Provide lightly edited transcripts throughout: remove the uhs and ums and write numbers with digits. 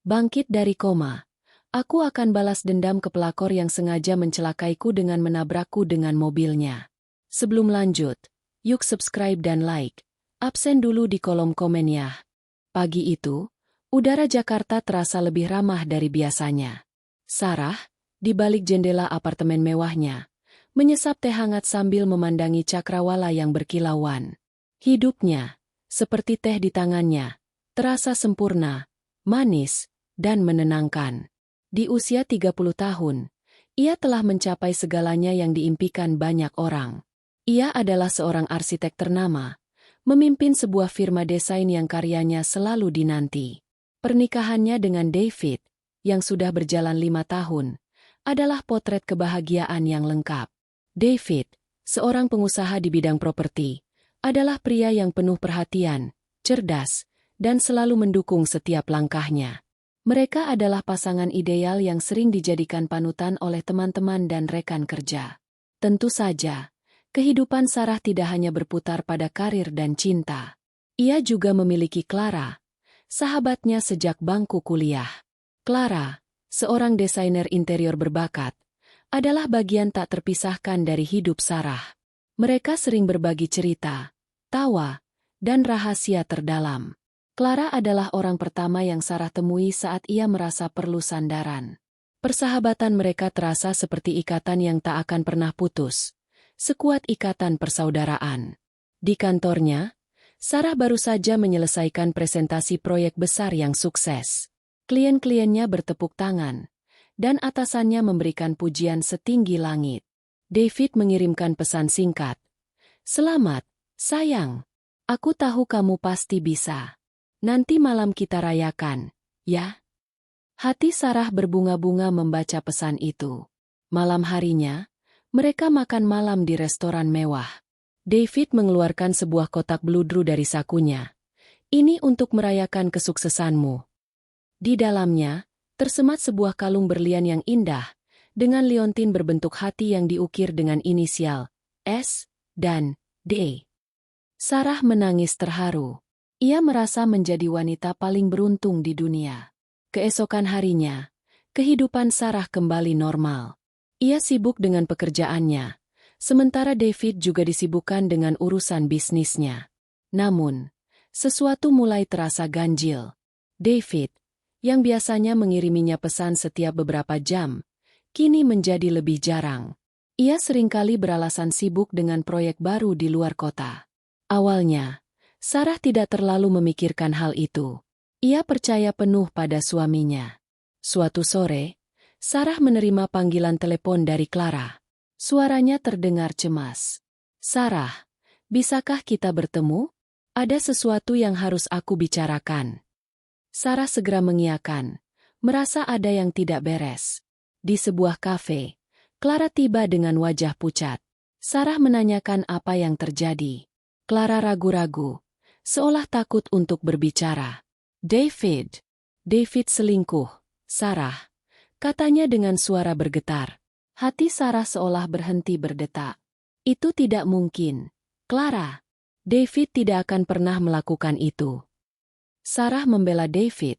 Bangkit dari koma. Aku akan balas dendam ke pelakor yang sengaja mencelakaiku dengan menabrakku dengan mobilnya. Sebelum lanjut, yuk subscribe dan like. Absen dulu di kolom komen ya. Pagi itu, udara Jakarta terasa lebih ramah dari biasanya. Sarah, di balik jendela apartemen mewahnya, menyesap teh hangat sambil memandangi cakrawala yang berkilauan. Hidupnya, seperti teh di tangannya, terasa sempurna, manis, dan menenangkan. Di usia 30 tahun, ia telah mencapai segalanya yang diimpikan banyak orang. Ia adalah seorang arsitek ternama, memimpin sebuah firma desain yang karyanya selalu dinanti. Pernikahannya dengan David, yang sudah berjalan 5 tahun, adalah potret kebahagiaan yang lengkap. David, seorang pengusaha di bidang properti, adalah pria yang penuh perhatian, cerdas, dan selalu mendukung setiap langkahnya. Mereka adalah pasangan ideal yang sering dijadikan panutan oleh teman-teman dan rekan kerja. Tentu saja, kehidupan Sarah tidak hanya berputar pada karir dan cinta. Ia juga memiliki Clara, sahabatnya sejak bangku kuliah. Clara, seorang desainer interior berbakat, adalah bagian tak terpisahkan dari hidup Sarah. Mereka sering berbagi cerita, tawa, dan rahasia terdalam. Clara adalah orang pertama yang Sarah temui saat ia merasa perlu sandaran. Persahabatan mereka terasa seperti ikatan yang tak akan pernah putus, sekuat ikatan persaudaraan. Di kantornya, Sarah baru saja menyelesaikan presentasi proyek besar yang sukses. Klien-kliennya bertepuk tangan, dan atasannya memberikan pujian setinggi langit. David mengirimkan pesan singkat. "Selamat, sayang. Aku tahu kamu pasti bisa. Nanti malam kita rayakan, ya?" Hati Sarah berbunga-bunga membaca pesan itu. Malam harinya, mereka makan malam di restoran mewah. David mengeluarkan sebuah kotak bludru dari sakunya. "Ini untuk merayakan kesuksesanmu." Di dalamnya, tersemat sebuah kalung berlian yang indah, dengan liontin berbentuk hati yang diukir dengan inisial S dan D. Sarah menangis terharu. Ia merasa menjadi wanita paling beruntung di dunia. Keesokan harinya, kehidupan Sarah kembali normal. Ia sibuk dengan pekerjaannya, sementara David juga disibukkan dengan urusan bisnisnya. Namun, sesuatu mulai terasa ganjil. David, yang biasanya mengiriminya pesan setiap beberapa jam, kini menjadi lebih jarang. Ia seringkali beralasan sibuk dengan proyek baru di luar kota. Awalnya, Sarah tidak terlalu memikirkan hal itu. Ia percaya penuh pada suaminya. Suatu sore, Sarah menerima panggilan telepon dari Clara. Suaranya terdengar cemas. "Sarah, bisakah kita bertemu? Ada sesuatu yang harus aku bicarakan." Sarah segera mengiyakan, merasa ada yang tidak beres. Di sebuah kafe, Clara tiba dengan wajah pucat. Sarah menanyakan apa yang terjadi. Clara ragu-ragu, seolah takut untuk berbicara. David selingkuh, Sarah," katanya dengan suara bergetar. Hati Sarah seolah berhenti berdetak. "Itu tidak mungkin, Clara. David tidak akan pernah melakukan itu." Sarah membela David,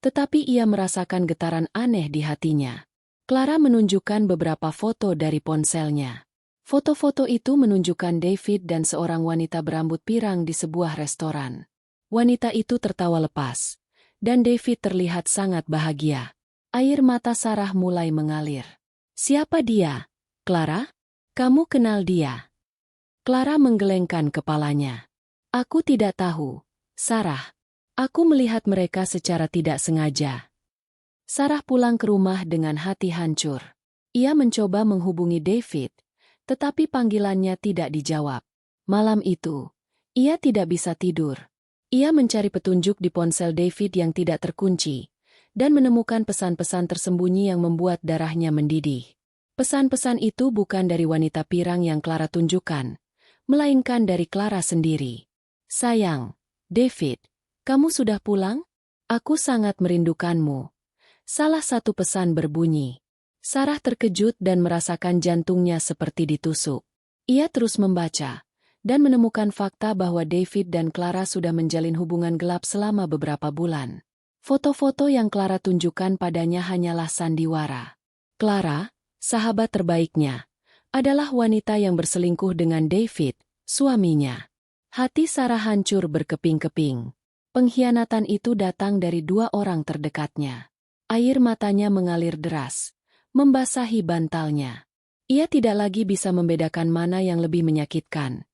tetapi ia merasakan getaran aneh di hatinya. Clara menunjukkan beberapa foto dari ponselnya. Foto-foto itu menunjukkan David dan seorang wanita berambut pirang di sebuah restoran. Wanita itu tertawa lepas, dan David terlihat sangat bahagia. Air mata Sarah mulai mengalir. "Siapa dia, Clara? Kamu kenal dia?" Clara menggelengkan kepalanya. "Aku tidak tahu, Sarah. Aku melihat mereka secara tidak sengaja." Sarah pulang ke rumah dengan hati hancur. Ia mencoba menghubungi David, tetapi panggilannya tidak dijawab. Malam itu, ia tidak bisa tidur. Ia mencari petunjuk di ponsel David yang tidak terkunci, dan menemukan pesan-pesan tersembunyi yang membuat darahnya mendidih. Pesan-pesan itu bukan dari wanita pirang yang Clara tunjukkan, melainkan dari Clara sendiri. "Sayang, David, kamu sudah pulang? Aku sangat merindukanmu." Salah satu pesan berbunyi. Sarah terkejut dan merasakan jantungnya seperti ditusuk. Ia terus membaca, dan menemukan fakta bahwa David dan Clara sudah menjalin hubungan gelap selama beberapa bulan. Foto-foto yang Clara tunjukkan padanya hanyalah sandiwara. Clara, sahabat terbaiknya, adalah wanita yang berselingkuh dengan David, suaminya. Hati Sarah hancur berkeping-keping. Pengkhianatan itu datang dari dua orang terdekatnya. Air matanya mengalir deras, membasahi bantalnya. Ia tidak lagi bisa membedakan mana yang lebih menyakitkan,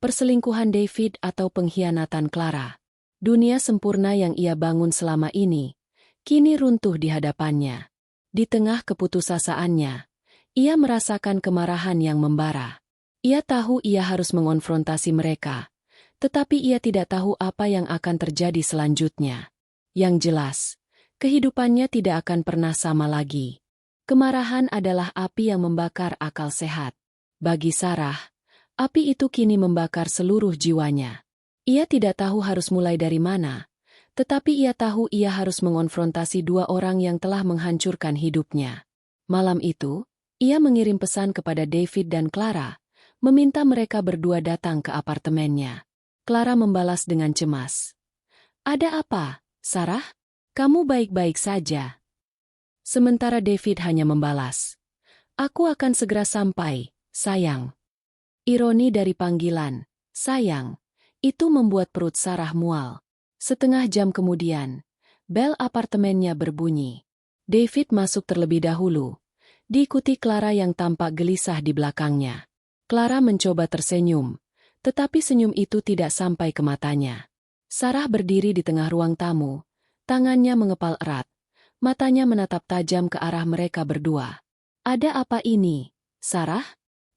perselingkuhan David atau pengkhianatan Clara. Dunia sempurna yang ia bangun selama ini, kini runtuh di hadapannya. Di tengah keputusasaannya, ia merasakan kemarahan yang membara. Ia tahu ia harus mengonfrontasi mereka, tetapi ia tidak tahu apa yang akan terjadi selanjutnya. Yang jelas, kehidupannya tidak akan pernah sama lagi. Kemarahan adalah api yang membakar akal sehat. Bagi Sarah, api itu kini membakar seluruh jiwanya. Ia tidak tahu harus mulai dari mana, tetapi ia tahu ia harus mengonfrontasi dua orang yang telah menghancurkan hidupnya. Malam itu, ia mengirim pesan kepada David dan Clara, meminta mereka berdua datang ke apartemennya. Clara membalas dengan cemas. "Ada apa, Sarah? Kamu baik-baik saja?" Sementara David hanya membalas, "Aku akan segera sampai, sayang." Ironi dari panggilan, sayang, itu membuat perut Sarah mual. Setengah jam kemudian, bel apartemennya berbunyi. David masuk terlebih dahulu, diikuti Clara yang tampak gelisah di belakangnya. Clara mencoba tersenyum, tetapi senyum itu tidak sampai ke matanya. Sarah berdiri di tengah ruang tamu, tangannya mengepal erat, matanya menatap tajam ke arah mereka berdua. "Ada apa ini, Sarah?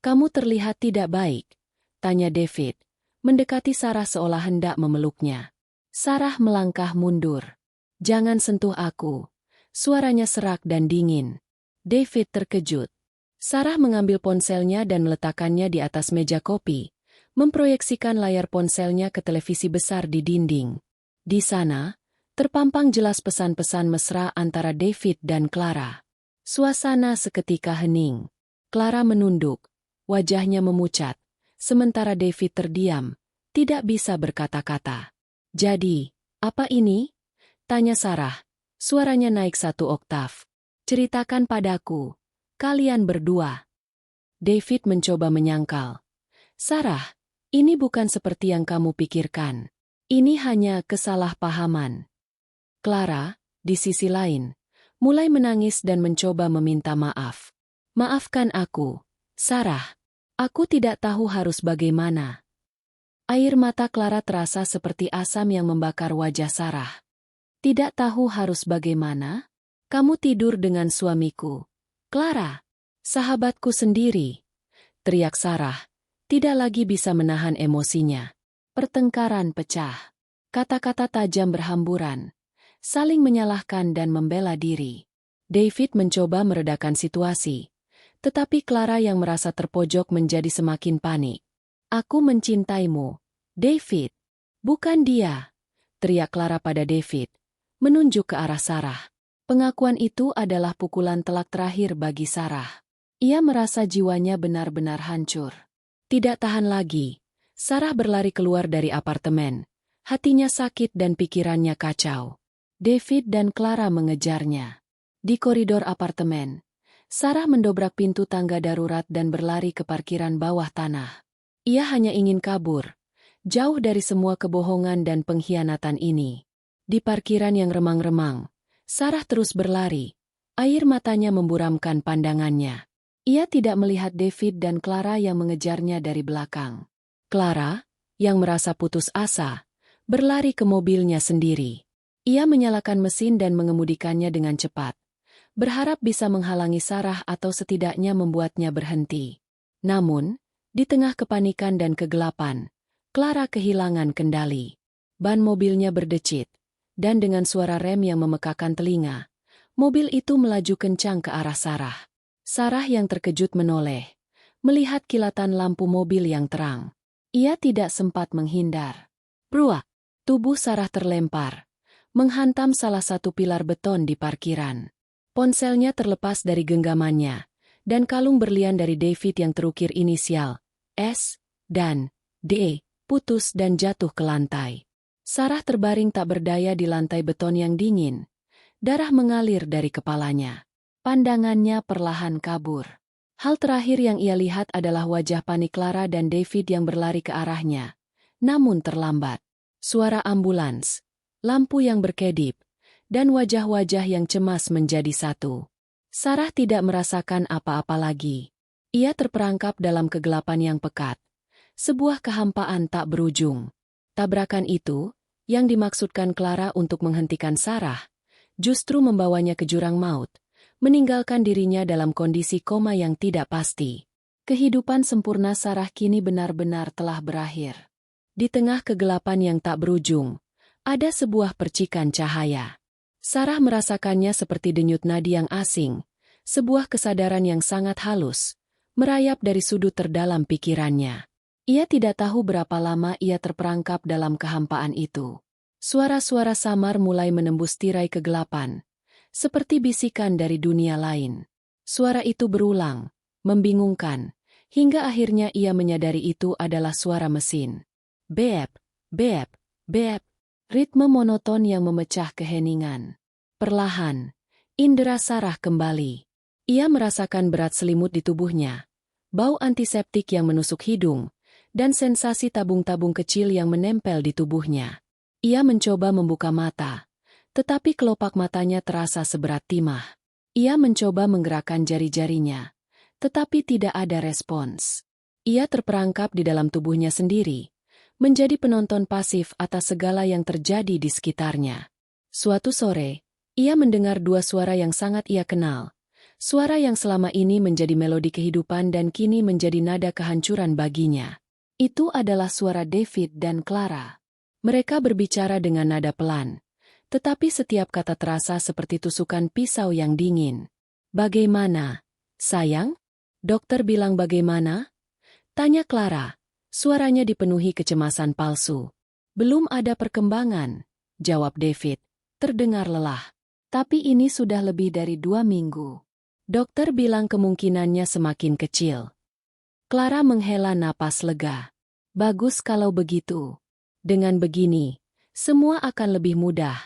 Kamu terlihat tidak baik," tanya David, mendekati Sarah seolah hendak memeluknya. Sarah melangkah mundur. "Jangan sentuh aku." Suaranya serak dan dingin. David terkejut. Sarah mengambil ponselnya dan meletakkannya di atas meja kopi, memproyeksikan layar ponselnya ke televisi besar di dinding. Di sana, terpampang jelas pesan-pesan mesra antara David dan Clara. Suasana seketika hening. Clara menunduk, wajahnya memucat, sementara David terdiam, tidak bisa berkata-kata. "Jadi, apa ini?" tanya Sarah. Suaranya naik satu oktav. "Ceritakan padaku, kalian berdua." David mencoba menyangkal. "Sarah, ini bukan seperti yang kamu pikirkan. Ini hanya kesalahpahaman." Clara, di sisi lain, mulai menangis dan mencoba meminta maaf. "Maafkan aku, Sarah. Aku tidak tahu harus bagaimana." Air mata Clara terasa seperti asam yang membakar wajah Sarah. "Tidak tahu harus bagaimana? Kamu tidur dengan suamiku, Clara, sahabatku sendiri," teriak Sarah, tidak lagi bisa menahan emosinya. Pertengkaran pecah. Kata-kata tajam berhamburan, saling menyalahkan dan membela diri. David mencoba meredakan situasi, tetapi Clara yang merasa terpojok menjadi semakin panik. "Aku mencintaimu, David." "Bukan dia," teriak Clara pada David, menunjuk ke arah Sarah. Pengakuan itu adalah pukulan telak terakhir bagi Sarah. Ia merasa jiwanya benar-benar hancur. Tidak tahan lagi, Sarah berlari keluar dari apartemen. Hatinya sakit dan pikirannya kacau. David dan Clara mengejarnya. Di koridor apartemen, Sarah mendobrak pintu tangga darurat dan berlari ke parkiran bawah tanah. Ia hanya ingin kabur, jauh dari semua kebohongan dan pengkhianatan ini. Di parkiran yang remang-remang, Sarah terus berlari. Air matanya memburamkan pandangannya. Ia tidak melihat David dan Clara yang mengejarnya dari belakang. Clara, yang merasa putus asa, berlari ke mobilnya sendiri. Ia menyalakan mesin dan mengemudikannya dengan cepat, berharap bisa menghalangi Sarah atau setidaknya membuatnya berhenti. Namun, di tengah kepanikan dan kegelapan, Clara kehilangan kendali. Ban mobilnya berdecit, dan dengan suara rem yang memekakan telinga, mobil itu melaju kencang ke arah Sarah. Sarah yang terkejut menoleh, melihat kilatan lampu mobil yang terang. Ia tidak sempat menghindar. Pruak! Tubuh Sarah terlempar, menghantam salah satu pilar beton di parkiran. Ponselnya terlepas dari genggamannya, dan kalung berlian dari David yang terukir inisial S dan D putus dan jatuh ke lantai. Sarah terbaring tak berdaya di lantai beton yang dingin. Darah mengalir dari kepalanya. Pandangannya perlahan kabur. Hal terakhir yang ia lihat adalah wajah panik Clara dan David yang berlari ke arahnya. Namun terlambat. Suara ambulans, lampu yang berkedip, dan wajah-wajah yang cemas menjadi satu. Sarah tidak merasakan apa-apa lagi. Ia terperangkap dalam kegelapan yang pekat. Sebuah kehampaan tak berujung. Tabrakan itu, yang dimaksudkan Clara untuk menghentikan Sarah, justru membawanya ke jurang maut, meninggalkan dirinya dalam kondisi koma yang tidak pasti. Kehidupan sempurna Sarah kini benar-benar telah berakhir. Di tengah kegelapan yang tak berujung, ada sebuah percikan cahaya. Sarah merasakannya seperti denyut nadi yang asing, sebuah kesadaran yang sangat halus, merayap dari sudut terdalam pikirannya. Ia tidak tahu berapa lama ia terperangkap dalam kehampaan itu. Suara-suara samar mulai menembus tirai kegelapan, seperti bisikan dari dunia lain. Suara itu berulang, membingungkan, hingga akhirnya ia menyadari itu adalah suara mesin. Beep, beep, beep, ritme monoton yang memecah keheningan. Perlahan, indera Sarah kembali. Ia merasakan berat selimut di tubuhnya, bau antiseptik yang menusuk hidung, dan sensasi tabung-tabung kecil yang menempel di tubuhnya. Ia mencoba membuka mata, tetapi kelopak matanya terasa seberat timah. Ia mencoba menggerakkan jari-jarinya, tetapi tidak ada respons. Ia terperangkap di dalam tubuhnya sendiri, menjadi penonton pasif atas segala yang terjadi di sekitarnya. Suatu sore, ia mendengar dua suara yang sangat ia kenal. Suara yang selama ini menjadi melodi kehidupan dan kini menjadi nada kehancuran baginya. Itu adalah suara David dan Clara. Mereka berbicara dengan nada pelan, tetapi setiap kata terasa seperti tusukan pisau yang dingin. "Bagaimana, sayang?" Dokter bilang bagaimana? Tanya Clara. Suaranya dipenuhi kecemasan palsu. "Belum ada perkembangan," jawab David, terdengar lelah. "Tapi ini sudah lebih dari 2 minggu. Dokter bilang kemungkinannya semakin kecil." Clara menghela napas lega. "Bagus kalau begitu. Dengan begini, semua akan lebih mudah."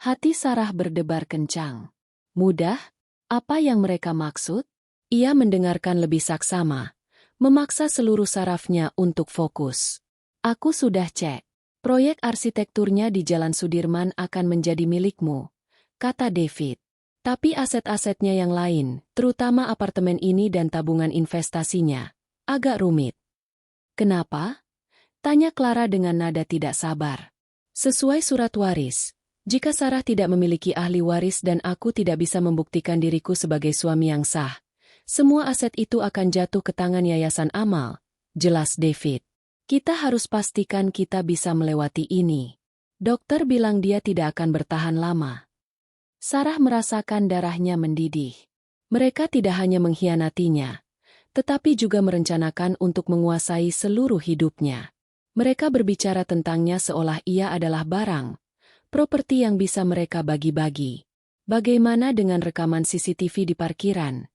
Hati Sarah berdebar kencang. Mudah? Apa yang mereka maksud? Ia mendengarkan lebih saksama, memaksa seluruh sarafnya untuk fokus. "Aku sudah cek. Proyek arsitekturnya di Jalan Sudirman akan menjadi milikmu," kata David. "Tapi aset-asetnya yang lain, terutama apartemen ini dan tabungan investasinya, agak rumit." "Kenapa?" tanya Clara dengan nada tidak sabar. "Sesuai surat waris, jika Sarah tidak memiliki ahli waris dan aku tidak bisa membuktikan diriku sebagai suami yang sah, semua aset itu akan jatuh ke tangan Yayasan Amal," jelas David. "Kita harus pastikan kita bisa melewati ini. Dokter bilang dia tidak akan bertahan lama." Sarah merasakan darahnya mendidih. Mereka tidak hanya mengkhianatinya, tetapi juga merencanakan untuk menguasai seluruh hidupnya. Mereka berbicara tentangnya seolah ia adalah barang, properti yang bisa mereka bagi-bagi. "Bagaimana dengan rekaman CCTV di parkiran?"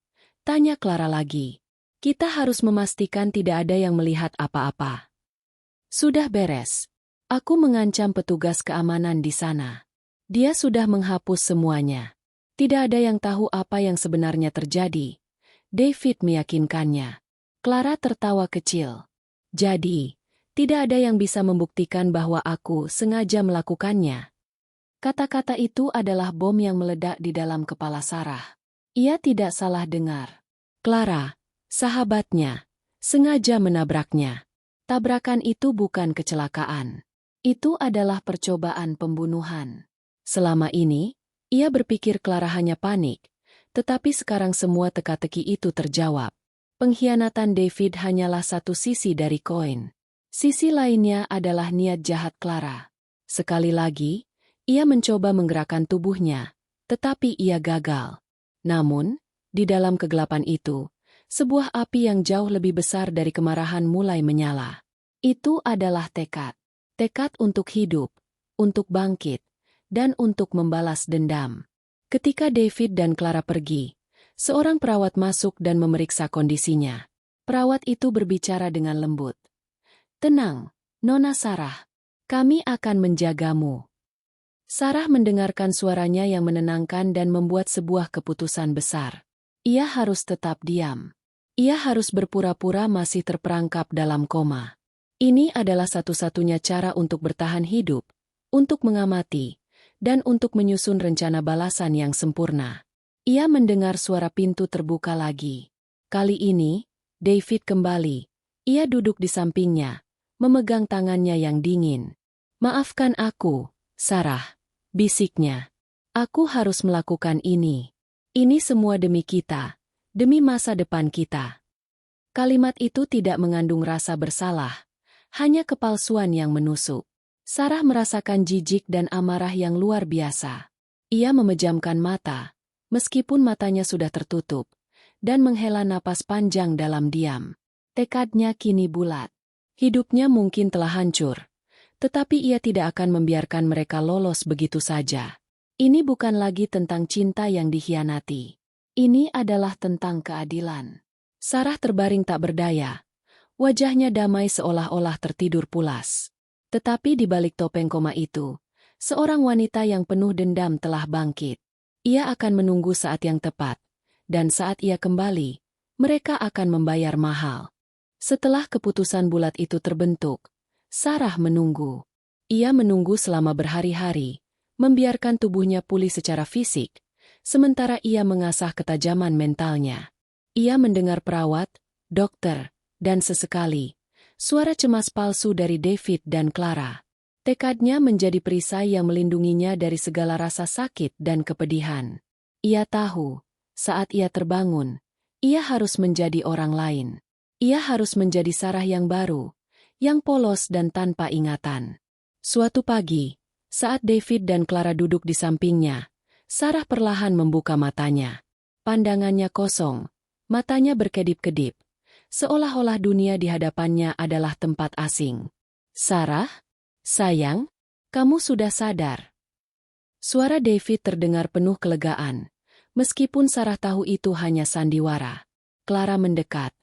tanya Clara lagi. "Kita harus memastikan tidak ada yang melihat apa-apa." "Sudah beres. Aku mengancam petugas keamanan di sana. Dia sudah menghapus semuanya. Tidak ada yang tahu apa yang sebenarnya terjadi," David meyakinkannya. Clara tertawa kecil. "Jadi, tidak ada yang bisa membuktikan bahwa aku sengaja melakukannya." Kata-kata itu adalah bom yang meledak di dalam kepala Sarah. Ia tidak salah dengar. Clara, sahabatnya, sengaja menabraknya. Tabrakan itu bukan kecelakaan. Itu adalah percobaan pembunuhan. Selama ini, ia berpikir Clara hanya panik, tetapi sekarang semua teka-teki itu terjawab. Pengkhianatan David hanyalah satu sisi dari koin. Sisi lainnya adalah niat jahat Clara. Sekali lagi, ia mencoba menggerakkan tubuhnya, tetapi ia gagal. Namun, di dalam kegelapan itu, sebuah api yang jauh lebih besar dari kemarahan mulai menyala. Itu adalah tekad. Tekad untuk hidup, untuk bangkit, dan untuk membalas dendam. Ketika David dan Clara pergi, seorang perawat masuk dan memeriksa kondisinya. Perawat itu berbicara dengan lembut. "Tenang, Nona Sarah. Kami akan menjagamu. Sarah mendengarkan suaranya yang menenangkan dan membuat sebuah keputusan besar. Ia harus tetap diam. Ia harus berpura-pura masih terperangkap dalam koma. Ini adalah satu-satunya cara untuk bertahan hidup, untuk mengamati, dan untuk menyusun rencana balasan yang sempurna. Ia mendengar suara pintu terbuka lagi. Kali ini, David kembali. Ia duduk di sampingnya, memegang tangannya yang dingin. "Maafkan aku, Sarah," bisiknya. "Aku harus melakukan ini. Ini semua demi kita, demi masa depan kita." Kalimat itu tidak mengandung rasa bersalah, hanya kepalsuan yang menusuk. Sarah merasakan jijik dan amarah yang luar biasa. Ia memejamkan mata, meskipun matanya sudah tertutup, dan menghela napas panjang dalam diam. Tekadnya kini bulat. Hidupnya mungkin telah hancur, tetapi ia tidak akan membiarkan mereka lolos begitu saja. Ini bukan lagi tentang cinta yang dikhianati. Ini adalah tentang keadilan. Sarah terbaring tak berdaya. Wajahnya damai seolah-olah tertidur pulas. Tetapi di balik topeng koma itu, seorang wanita yang penuh dendam telah bangkit. Ia akan menunggu saat yang tepat, dan saat ia kembali, mereka akan membayar mahal. Setelah keputusan bulat itu terbentuk, Sarah menunggu. Ia menunggu selama berhari-hari, membiarkan tubuhnya pulih secara fisik, sementara ia mengasah ketajaman mentalnya. Ia mendengar perawat, dokter, dan sesekali suara cemas palsu dari David dan Clara. Tekadnya menjadi perisai yang melindunginya dari segala rasa sakit dan kepedihan. Ia tahu, saat ia terbangun, ia harus menjadi orang lain. Ia harus menjadi Sarah yang baru, yang polos dan tanpa ingatan. Suatu pagi, saat David dan Clara duduk di sampingnya, Sarah perlahan membuka matanya. Pandangannya kosong, matanya berkedip-kedip, seolah-olah dunia di hadapannya adalah tempat asing. "Sarah? Sayang, kamu sudah sadar." Suara David terdengar penuh kelegaan, meskipun Sarah tahu itu hanya sandiwara. Clara mendekat,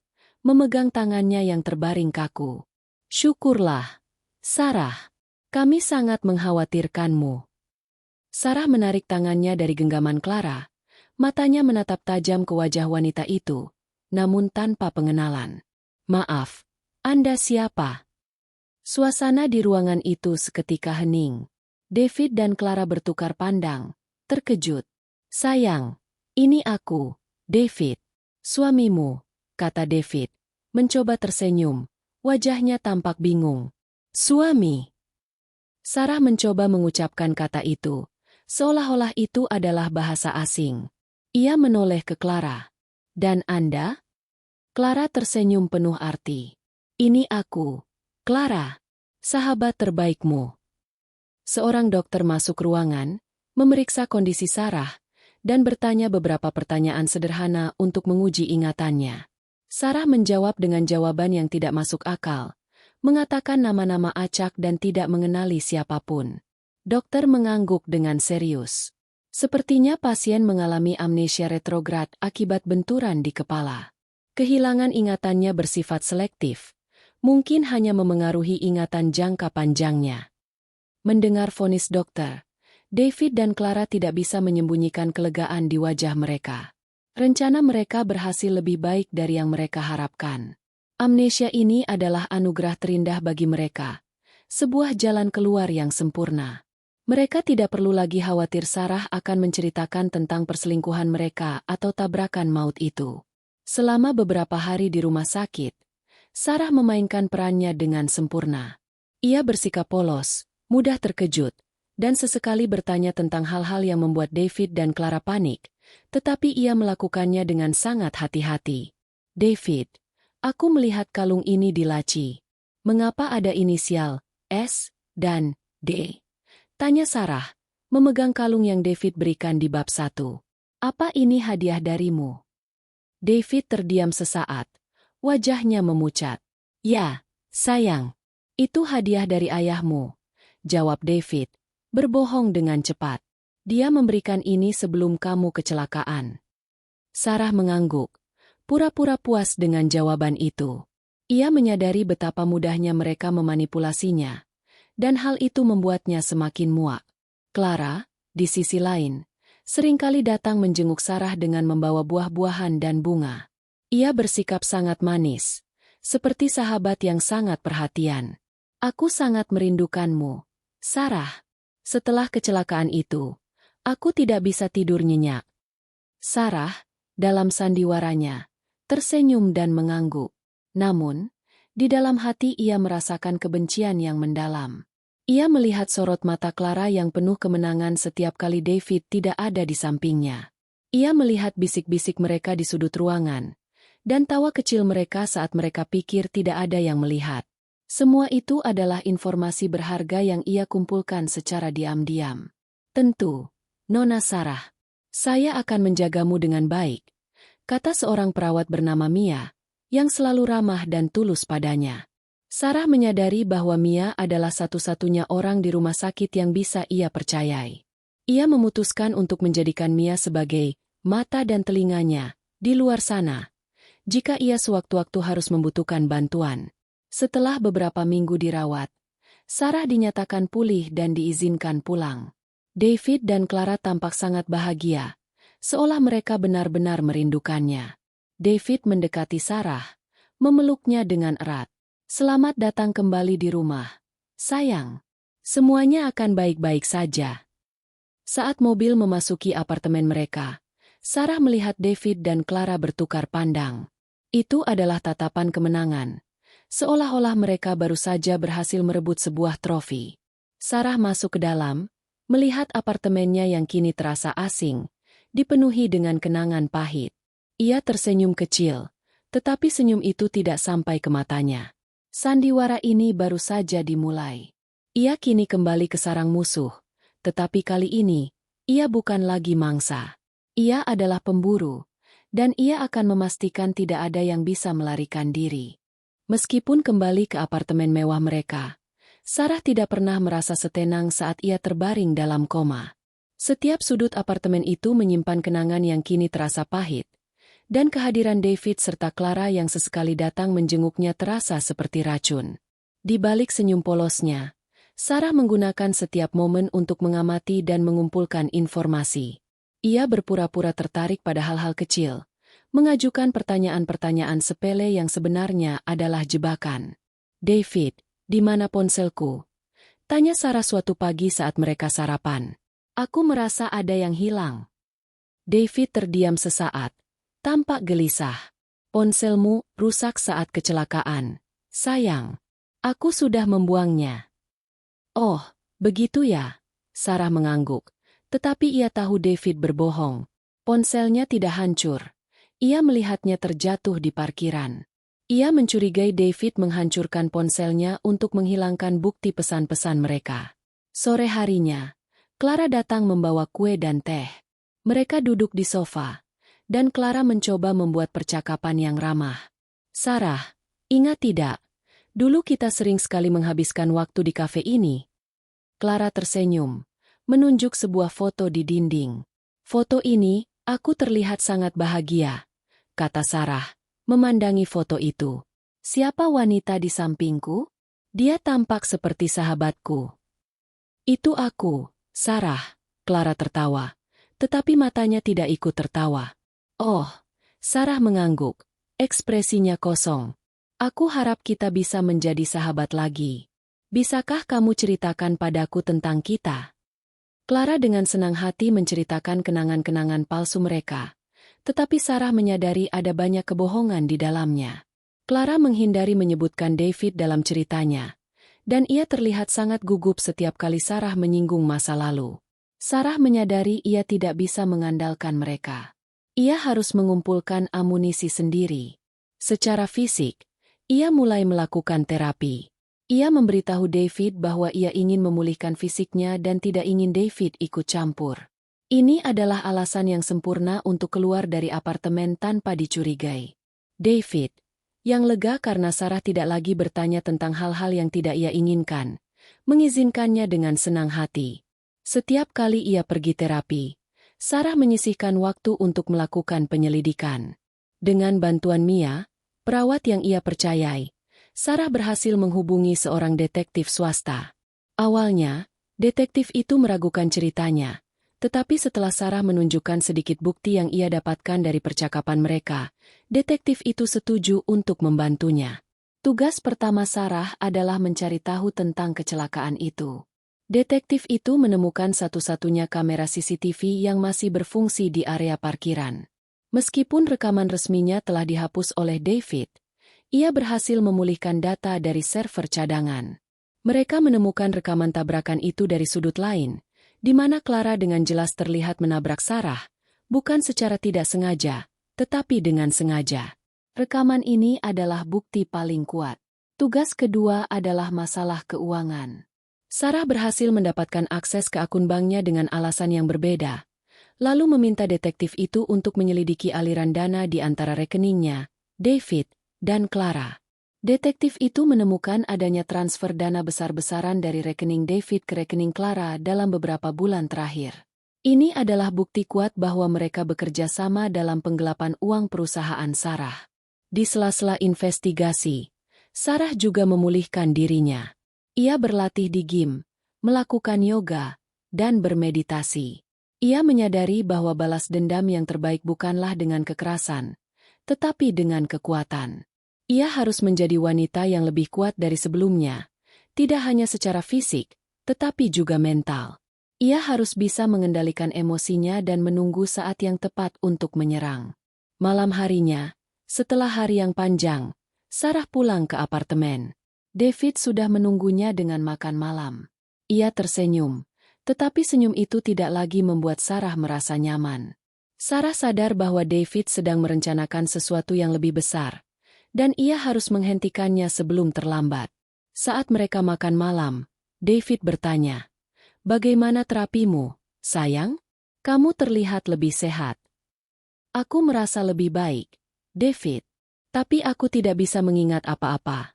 memegang tangannya yang terbaring kaku. "Syukurlah, Sarah. Kami sangat mengkhawatirkanmu." Sarah menarik tangannya dari genggaman Clara, matanya menatap tajam ke wajah wanita itu, namun tanpa pengenalan. "Maaf, Anda siapa?" Suasana di ruangan itu seketika hening. David dan Clara bertukar pandang, terkejut. "Sayang, ini aku, David. Suamimu," kata David, mencoba tersenyum, wajahnya tampak bingung. "Suami?" Sarah mencoba mengucapkan kata itu, seolah-olah itu adalah bahasa asing. Ia menoleh ke Clara. "Dan Anda?" Clara tersenyum penuh arti. "Ini aku, Clara, sahabat terbaikmu." Seorang dokter masuk ruangan, memeriksa kondisi Sarah, dan bertanya beberapa pertanyaan sederhana untuk menguji ingatannya. Sarah menjawab dengan jawaban yang tidak masuk akal, mengatakan nama-nama acak dan tidak mengenali siapapun. Dokter mengangguk dengan serius. Sepertinya pasien mengalami amnesia retrograd akibat benturan di kepala. Kehilangan ingatannya bersifat selektif, mungkin hanya memengaruhi ingatan jangka panjangnya. Mendengar vonis dokter, David dan Clara tidak bisa menyembunyikan kelegaan di wajah mereka. Rencana mereka berhasil lebih baik dari yang mereka harapkan. Amnesia ini adalah anugerah terindah bagi mereka, sebuah jalan keluar yang sempurna. Mereka tidak perlu lagi khawatir Sarah akan menceritakan tentang perselingkuhan mereka atau tabrakan maut itu. Selama beberapa hari di rumah sakit, Sarah memainkan perannya dengan sempurna. Ia bersikap polos, mudah terkejut, dan sesekali bertanya tentang hal-hal yang membuat David dan Clara panik, tetapi ia melakukannya dengan sangat hati-hati. "David, aku melihat kalung ini di laci. Mengapa ada inisial S dan D?" tanya Sarah, memegang kalung yang David berikan di bab 1. "Apa ini hadiah darimu?" David terdiam sesaat, wajahnya memucat. "Ya, sayang, itu hadiah dari ayahmu," jawab David, berbohong dengan cepat. "Dia memberikan ini sebelum kamu kecelakaan." Sarah mengangguk, pura-pura puas dengan jawaban itu. Ia menyadari betapa mudahnya mereka memanipulasinya, dan hal itu membuatnya semakin muak. Clara, di sisi lain, seringkali datang menjenguk Sarah dengan membawa buah-buahan dan bunga. Ia bersikap sangat manis, seperti sahabat yang sangat perhatian. Aku sangat merindukanmu, Sarah. Setelah kecelakaan itu, aku tidak bisa tidur nyenyak. Sarah, dalam sandiwaranya, tersenyum dan mengangguk. Namun, di dalam hati ia merasakan kebencian yang mendalam. Ia melihat sorot mata Clara yang penuh kemenangan setiap kali David tidak ada di sampingnya. Ia melihat bisik-bisik mereka di sudut ruangan, dan tawa kecil mereka saat mereka pikir tidak ada yang melihat. Semua itu adalah informasi berharga yang ia kumpulkan secara diam-diam. Tentu, Nona Sarah, saya akan menjagamu dengan baik, kata seorang perawat bernama Mia, yang selalu ramah dan tulus padanya. Sarah menyadari bahwa Mia adalah satu-satunya orang di rumah sakit yang bisa ia percayai. Ia memutuskan untuk menjadikan Mia sebagai mata dan telinganya di luar sana, jika ia sewaktu-waktu harus membutuhkan bantuan. Setelah beberapa minggu dirawat, Sarah dinyatakan pulih dan diizinkan pulang. David dan Clara tampak sangat bahagia, seolah mereka benar-benar merindukannya. David mendekati Sarah, memeluknya dengan erat. Selamat datang kembali di rumah, sayang. Semuanya akan baik-baik saja. Saat mobil memasuki apartemen mereka, Sarah melihat David dan Clara bertukar pandang. Itu adalah tatapan kemenangan, seolah-olah mereka baru saja berhasil merebut sebuah trofi. Sarah masuk ke dalam, melihat apartemennya yang kini terasa asing, dipenuhi dengan kenangan pahit. Ia tersenyum kecil, tetapi senyum itu tidak sampai ke matanya. Sandiwara ini baru saja dimulai. Ia kini kembali ke sarang musuh, tetapi kali ini, ia bukan lagi mangsa. Ia adalah pemburu, dan ia akan memastikan tidak ada yang bisa melarikan diri. Meskipun kembali ke apartemen mewah mereka, Sarah tidak pernah merasa setenang saat ia terbaring dalam koma. Setiap sudut apartemen itu menyimpan kenangan yang kini terasa pahit, dan kehadiran David serta Clara yang sesekali datang menjenguknya terasa seperti racun. Di balik senyum polosnya, Sarah menggunakan setiap momen untuk mengamati dan mengumpulkan informasi. Ia berpura-pura tertarik pada hal-hal kecil, mengajukan pertanyaan-pertanyaan sepele yang sebenarnya adalah jebakan. David, di mana ponselku? Tanya Sarah suatu pagi saat mereka sarapan. Aku merasa ada yang hilang. David terdiam sesaat, tampak gelisah. Ponselmu rusak saat kecelakaan. Sayang, aku sudah membuangnya. Oh, begitu ya? Sarah mengangguk. Tetapi ia tahu David berbohong. Ponselnya tidak hancur. Ia melihatnya terjatuh di parkiran. Ia mencurigai David menghancurkan ponselnya untuk menghilangkan bukti pesan-pesan mereka. Sore harinya, Clara datang membawa kue dan teh. Mereka duduk di sofa, dan Clara mencoba membuat percakapan yang ramah. Sarah, ingat tidak? Dulu kita sering sekali menghabiskan waktu di kafe ini. Clara tersenyum, menunjuk sebuah foto di dinding. Foto ini, aku terlihat sangat bahagia, kata Sarah, memandangi foto itu. Siapa wanita di sampingku? Dia tampak seperti sahabatku. Itu aku, Sarah. Clara tertawa, tetapi matanya tidak ikut tertawa. Oh, Sarah mengangguk, ekspresinya kosong. Aku harap kita bisa menjadi sahabat lagi. Bisakah kamu ceritakan padaku tentang kita? Clara dengan senang hati menceritakan kenangan-kenangan palsu mereka, tetapi Sarah menyadari ada banyak kebohongan di dalamnya. Clara menghindari menyebutkan David dalam ceritanya, dan ia terlihat sangat gugup setiap kali Sarah menyinggung masa lalu. Sarah menyadari ia tidak bisa mengandalkan mereka. Ia harus mengumpulkan amunisi sendiri. Secara fisik, ia mulai melakukan terapi. Ia memberitahu David bahwa ia ingin memulihkan fisiknya dan tidak ingin David ikut campur. Ini adalah alasan yang sempurna untuk keluar dari apartemen tanpa dicurigai. David, yang lega karena Sarah tidak lagi bertanya tentang hal-hal yang tidak ia inginkan, mengizinkannya dengan senang hati. Setiap kali ia pergi terapi, Sarah menyisihkan waktu untuk melakukan penyelidikan. Dengan bantuan Mia, perawat yang ia percayai, Sarah berhasil menghubungi seorang detektif swasta. Awalnya, detektif itu meragukan ceritanya. Tetapi setelah Sarah menunjukkan sedikit bukti yang ia dapatkan dari percakapan mereka, detektif itu setuju untuk membantunya. Tugas pertama Sarah adalah mencari tahu tentang kecelakaan itu. Detektif itu menemukan satu-satunya kamera CCTV yang masih berfungsi di area parkiran. Meskipun rekaman resminya telah dihapus oleh David, ia berhasil memulihkan data dari server cadangan. Mereka menemukan rekaman tabrakan itu dari sudut lain, di mana Clara dengan jelas terlihat menabrak Sarah, bukan secara tidak sengaja, tetapi dengan sengaja. Rekaman ini adalah bukti paling kuat. Tugas kedua adalah masalah keuangan. Sarah berhasil mendapatkan akses ke akun banknya dengan alasan yang berbeda, lalu meminta detektif itu untuk menyelidiki aliran dana di antara rekeningnya, David, dan Clara. Detektif itu menemukan adanya transfer dana besar-besaran dari rekening David ke rekening Clara dalam beberapa bulan terakhir. Ini adalah bukti kuat bahwa mereka bekerja sama dalam penggelapan uang perusahaan Sarah. Di sela-sela investigasi, Sarah juga memulihkan dirinya. Ia berlatih di gym, melakukan yoga, dan bermeditasi. Ia menyadari bahwa balas dendam yang terbaik bukanlah dengan kekerasan, tetapi dengan kekuatan. Ia harus menjadi wanita yang lebih kuat dari sebelumnya, tidak hanya secara fisik, tetapi juga mental. Ia harus bisa mengendalikan emosinya dan menunggu saat yang tepat untuk menyerang. Malam harinya, setelah hari yang panjang, Sarah pulang ke apartemen. David sudah menunggunya dengan makan malam. Ia tersenyum, tetapi senyum itu tidak lagi membuat Sarah merasa nyaman. Sarah sadar bahwa David sedang merencanakan sesuatu yang lebih besar, dan ia harus menghentikannya sebelum terlambat. Saat mereka makan malam, David bertanya, "Bagaimana terapimu, sayang? Kamu terlihat lebih sehat." "Aku merasa lebih baik, David. Tapi aku tidak bisa mengingat apa-apa,"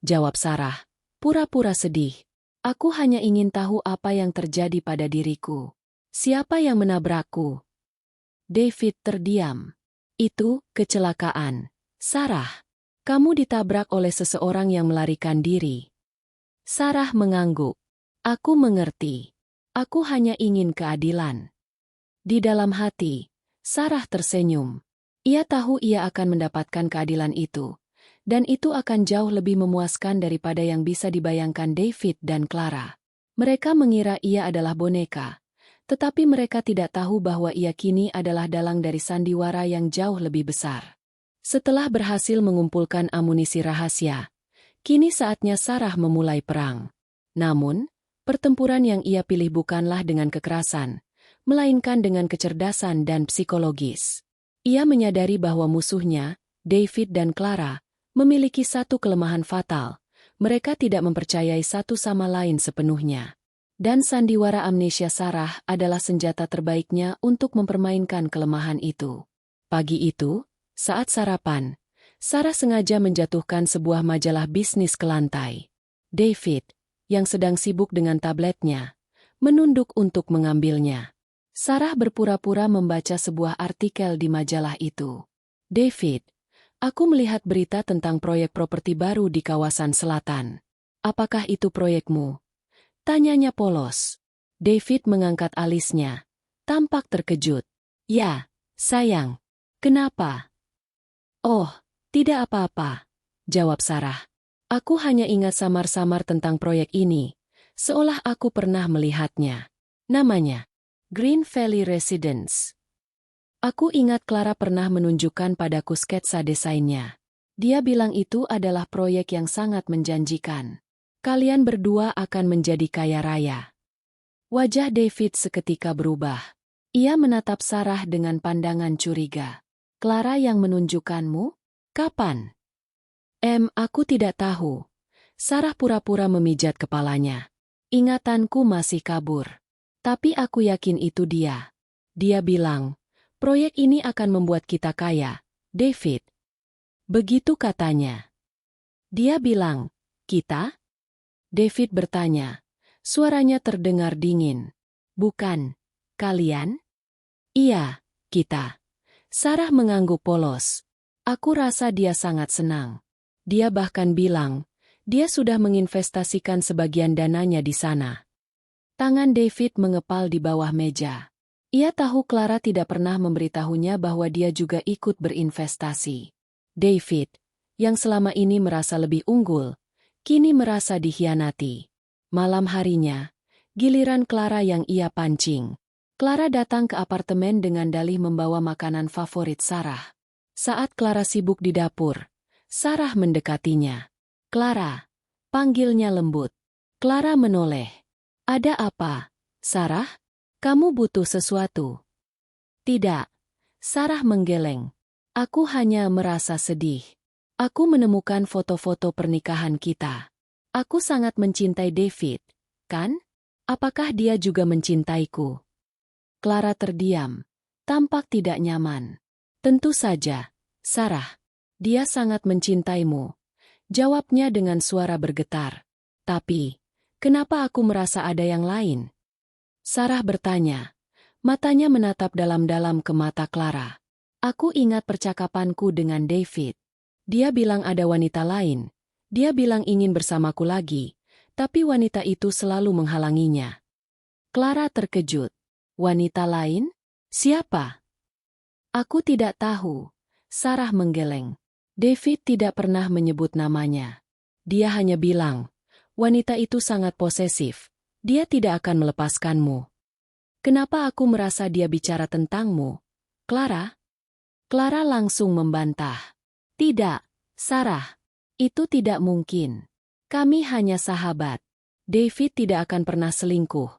jawab Sarah, pura-pura sedih. "Aku hanya ingin tahu apa yang terjadi pada diriku. Siapa yang menabrakku?" David terdiam. "Itu kecelakaan, Sarah. Kamu ditabrak oleh seseorang yang melarikan diri." Sarah mengangguk. "Aku mengerti. Aku hanya ingin keadilan." Di dalam hati, Sarah tersenyum. Ia tahu ia akan mendapatkan keadilan itu, dan itu akan jauh lebih memuaskan daripada yang bisa dibayangkan David dan Clara. Mereka mengira ia adalah boneka, tetapi mereka tidak tahu bahwa ia kini adalah dalang dari sandiwara yang jauh lebih besar. Setelah berhasil mengumpulkan amunisi rahasia, kini saatnya Sarah memulai perang. Namun, pertempuran yang ia pilih bukanlah dengan kekerasan, melainkan dengan kecerdasan dan psikologis. Ia menyadari bahwa musuhnya, David dan Clara, memiliki satu kelemahan fatal. Mereka tidak mempercayai satu sama lain sepenuhnya. Dan sandiwara amnesia Sarah adalah senjata terbaiknya untuk mempermainkan kelemahan itu. Pagi itu, saat sarapan, Sarah sengaja menjatuhkan sebuah majalah bisnis ke lantai. David, yang sedang sibuk dengan tabletnya, menunduk untuk mengambilnya. Sarah berpura-pura membaca sebuah artikel di majalah itu. "David, aku melihat berita tentang proyek properti baru di kawasan selatan. Apakah itu proyekmu?" tanyanya polos. David mengangkat alisnya, tampak terkejut. "Ya, sayang. Kenapa?" "Oh, tidak apa-apa," jawab Sarah. "Aku hanya ingat samar-samar tentang proyek ini, seolah aku pernah melihatnya. Namanya Green Valley Residence. Aku ingat Clara pernah menunjukkan padaku sketsa desainnya. Dia bilang itu adalah proyek yang sangat menjanjikan. Kalian berdua akan menjadi kaya raya." Wajah David seketika berubah. Ia menatap Sarah dengan pandangan curiga. "Clara yang menunjukkanmu? Kapan?" Aku tidak tahu." Sarah pura-pura memijat kepalanya. "Ingatanku masih kabur. Tapi aku yakin itu dia. Dia bilang, proyek ini akan membuat kita kaya, David." Begitu katanya. "Dia bilang, kita?" David bertanya. Suaranya terdengar dingin. "Bukan, kalian?" "Iya, kita." Sarah mengangguk polos. "Aku rasa dia sangat senang. Dia bahkan bilang, Dia sudah menginvestasikan sebagian dananya di sana. Tangan David mengepal di bawah meja. Ia tahu Clara tidak pernah memberitahunya bahwa dia juga ikut berinvestasi. David, yang selama ini merasa lebih unggul, kini merasa dikhianati. Malam harinya, giliran Clara yang ia pancing. Clara datang ke apartemen dengan dalih membawa makanan favorit Sarah. Saat Clara sibuk di dapur, Sarah mendekatinya. "Clara," panggilnya lembut. Clara menoleh. "Ada apa, Sarah? Kamu butuh sesuatu?" "Tidak." Sarah menggeleng. "Aku hanya merasa sedih. Aku menemukan foto-foto pernikahan kita. Aku sangat mencintai David, kan? Apakah dia juga mencintaiku?" Clara terdiam, tampak tidak nyaman. "Tentu saja, Sarah. Dia sangat mencintaimu," jawabnya dengan suara bergetar. "Tapi, kenapa aku merasa ada yang lain?" Sarah bertanya. Matanya menatap dalam-dalam ke mata Clara. "Aku ingat percakapanku dengan David. Dia bilang ada wanita lain. Dia bilang ingin bersamaku lagi, tapi wanita itu selalu menghalanginya." Clara terkejut. "Wanita lain? Siapa?" "Aku tidak tahu." Sarah menggeleng. "David tidak pernah menyebut namanya. Dia hanya bilang, wanita itu sangat posesif. Dia tidak akan melepaskanmu." "Kenapa aku merasa dia bicara tentangmu, Clara?" Clara langsung membantah. "Tidak, Sarah. Itu tidak mungkin. Kami hanya sahabat. David tidak akan pernah selingkuh,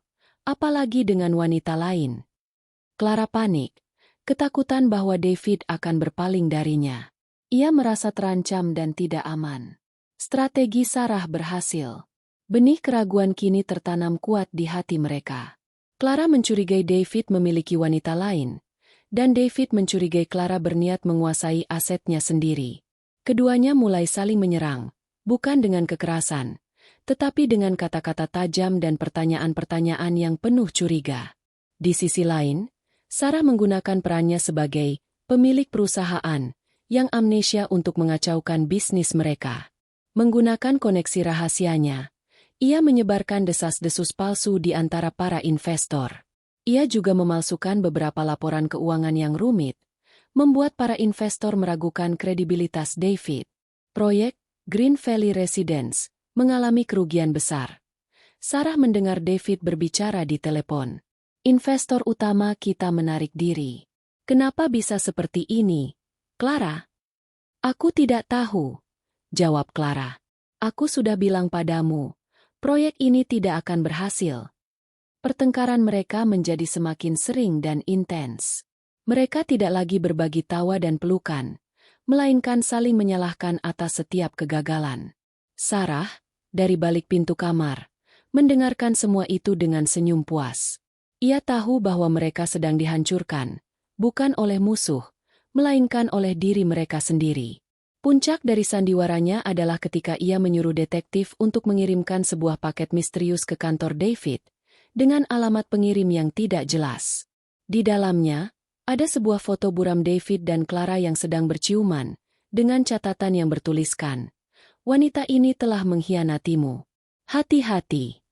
apalagi dengan wanita lain." Clara panik, ketakutan bahwa David akan berpaling darinya. Ia merasa terancam dan tidak aman. Strategi Sarah berhasil. Benih keraguan kini tertanam kuat di hati mereka. Clara mencurigai David memiliki wanita lain, dan David mencurigai Clara berniat menguasai asetnya sendiri. Keduanya mulai saling menyerang, bukan dengan kekerasan, tetapi dengan kata-kata tajam dan pertanyaan-pertanyaan yang penuh curiga. Di sisi lain, Sarah menggunakan perannya sebagai pemilik perusahaan yang amnesia untuk mengacaukan bisnis mereka. Menggunakan koneksi rahasianya, ia menyebarkan desas-desus palsu di antara para investor. Ia juga memalsukan beberapa laporan keuangan yang rumit, membuat para investor meragukan kredibilitas David. Proyek Green Valley Residence mengalami kerugian besar. Sarah mendengar David berbicara di telepon. "Investor utama kita menarik diri." "Kenapa bisa seperti ini, Clara?" "Aku tidak tahu," jawab Clara. "Aku sudah bilang padamu, proyek ini tidak akan berhasil." Pertengkaran mereka menjadi semakin sering dan intens. Mereka tidak lagi berbagi tawa dan pelukan, melainkan saling menyalahkan atas setiap kegagalan. Sarah, dari balik pintu kamar, mendengarkan semua itu dengan senyum puas. Ia tahu bahwa mereka sedang dihancurkan, bukan oleh musuh, melainkan oleh diri mereka sendiri. Puncak dari sandiwaranya adalah ketika ia menyuruh detektif untuk mengirimkan sebuah paket misterius ke kantor David, dengan alamat pengirim yang tidak jelas. Di dalamnya, ada sebuah foto buram David dan Clara yang sedang berciuman, dengan catatan yang bertuliskan, "Wanita ini telah mengkhianatimu. Hati-hati."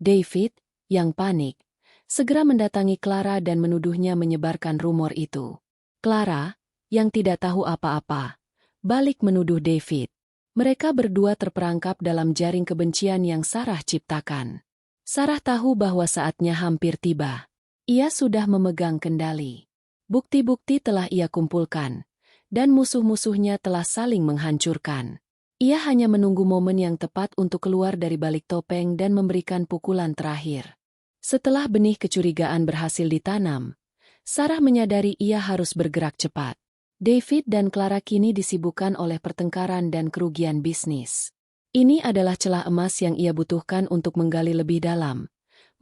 David, yang panik, segera mendatangi Clara dan menuduhnya menyebarkan rumor itu. Clara, yang tidak tahu apa-apa, balik menuduh David. Mereka berdua terperangkap dalam jaring kebencian yang Sarah ciptakan. Sarah tahu bahwa saatnya hampir tiba. Ia sudah memegang kendali. Bukti-bukti telah ia kumpulkan, dan musuh-musuhnya telah saling menghancurkan. Ia hanya menunggu momen yang tepat untuk keluar dari balik topeng dan memberikan pukulan terakhir. Setelah benih kecurigaan berhasil ditanam, Sarah menyadari ia harus bergerak cepat. David dan Clara kini disibukkan oleh pertengkaran dan kerugian bisnis. Ini adalah celah emas yang ia butuhkan untuk menggali lebih dalam,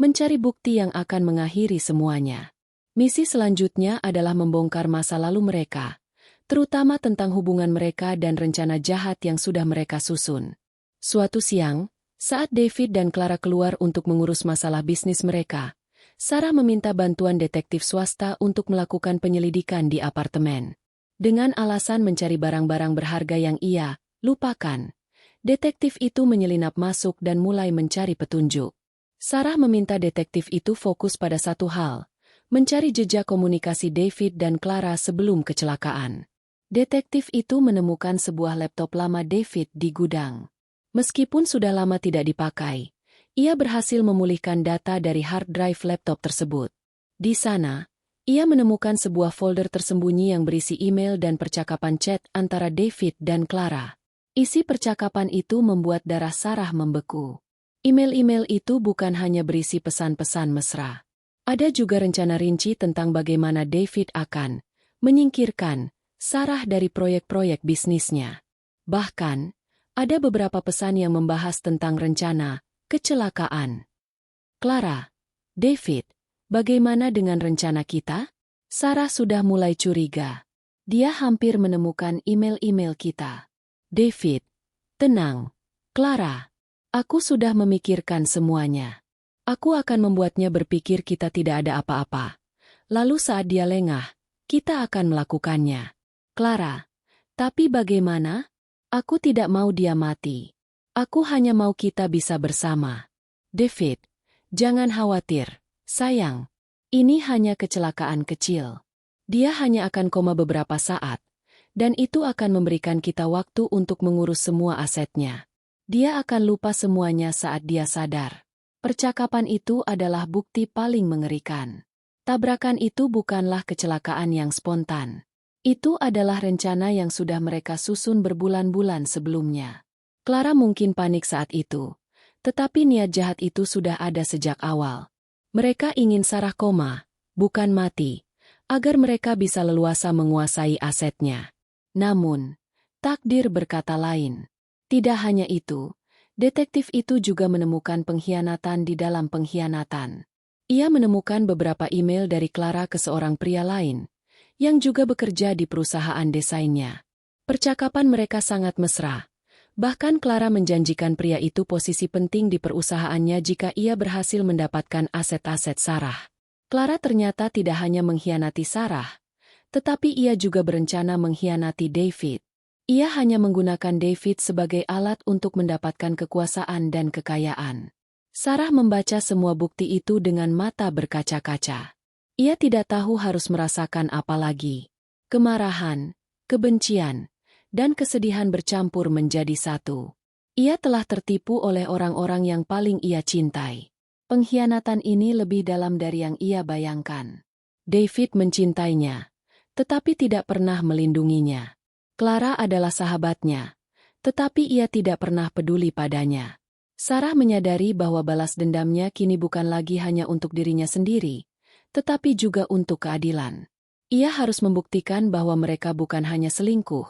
mencari bukti yang akan mengakhiri semuanya. Misi selanjutnya adalah membongkar masa lalu mereka, terutama tentang hubungan mereka dan rencana jahat yang sudah mereka susun. Suatu siang, saat David dan Clara keluar untuk mengurus masalah bisnis mereka, Sarah meminta bantuan detektif swasta untuk melakukan penyelidikan di apartemen. Dengan alasan mencari barang-barang berharga yang ia lupakan, Detektif itu menyelinap masuk dan mulai mencari petunjuk. Sarah meminta detektif itu fokus pada satu hal, mencari jejak komunikasi David dan Clara sebelum kecelakaan. Detektif itu menemukan sebuah laptop lama David di gudang. Meskipun sudah lama tidak dipakai, ia berhasil memulihkan data dari hard drive laptop tersebut. Di sana, ia menemukan sebuah folder tersembunyi yang berisi email dan percakapan chat antara David dan Clara. Isi percakapan itu membuat darah Sarah membeku. Email-email itu bukan hanya berisi pesan-pesan mesra. Ada juga rencana rinci tentang bagaimana David akan menyingkirkan Sarah dari proyek-proyek bisnisnya. Bahkan, ada beberapa pesan yang membahas tentang rencana kecelakaan. Clara, David, bagaimana dengan rencana kita? Sarah sudah mulai curiga. Dia hampir menemukan email-email kita. David, tenang. Clara, aku sudah memikirkan semuanya. Aku akan membuatnya berpikir kita tidak ada apa-apa. Lalu saat dia lengah, kita akan melakukannya. Clara, tapi bagaimana? Aku tidak mau dia mati. Aku hanya mau kita bisa bersama. David, jangan khawatir, sayang. Ini hanya kecelakaan kecil. Dia hanya akan koma beberapa saat, dan itu akan memberikan kita waktu untuk mengurus semua asetnya. Dia akan lupa semuanya saat dia sadar. Percakapan itu adalah bukti paling mengerikan. Tabrakan itu bukanlah kecelakaan yang spontan. Itu adalah rencana yang sudah mereka susun berbulan-bulan sebelumnya. Clara mungkin panik saat itu, tetapi niat jahat itu sudah ada sejak awal. Mereka ingin Sarah koma, bukan mati, agar mereka bisa leluasa menguasai asetnya. Namun, takdir berkata lain. Tidak hanya itu, detektif itu juga menemukan pengkhianatan di dalam pengkhianatan. Ia menemukan beberapa email dari Clara ke seorang pria lain, yang juga bekerja di perusahaan desainnya. Percakapan mereka sangat mesra. Bahkan Clara menjanjikan pria itu posisi penting di perusahaannya jika ia berhasil mendapatkan aset-aset Sarah. Clara ternyata tidak hanya mengkhianati Sarah, tetapi ia juga berencana mengkhianati David. Ia hanya menggunakan David sebagai alat untuk mendapatkan kekuasaan dan kekayaan. Sarah membaca semua bukti itu dengan mata berkaca-kaca. Ia tidak tahu harus merasakan apa lagi. Kemarahan, kebencian, dan kesedihan bercampur menjadi satu. Ia telah tertipu oleh orang-orang yang paling ia cintai. Pengkhianatan ini lebih dalam dari yang ia bayangkan. David mencintainya, tetapi tidak pernah melindunginya. Clara adalah sahabatnya, tetapi ia tidak pernah peduli padanya. Sarah menyadari bahwa balas dendamnya kini bukan lagi hanya untuk dirinya sendiri, tetapi juga untuk keadilan. Ia harus membuktikan bahwa mereka bukan hanya selingkuh,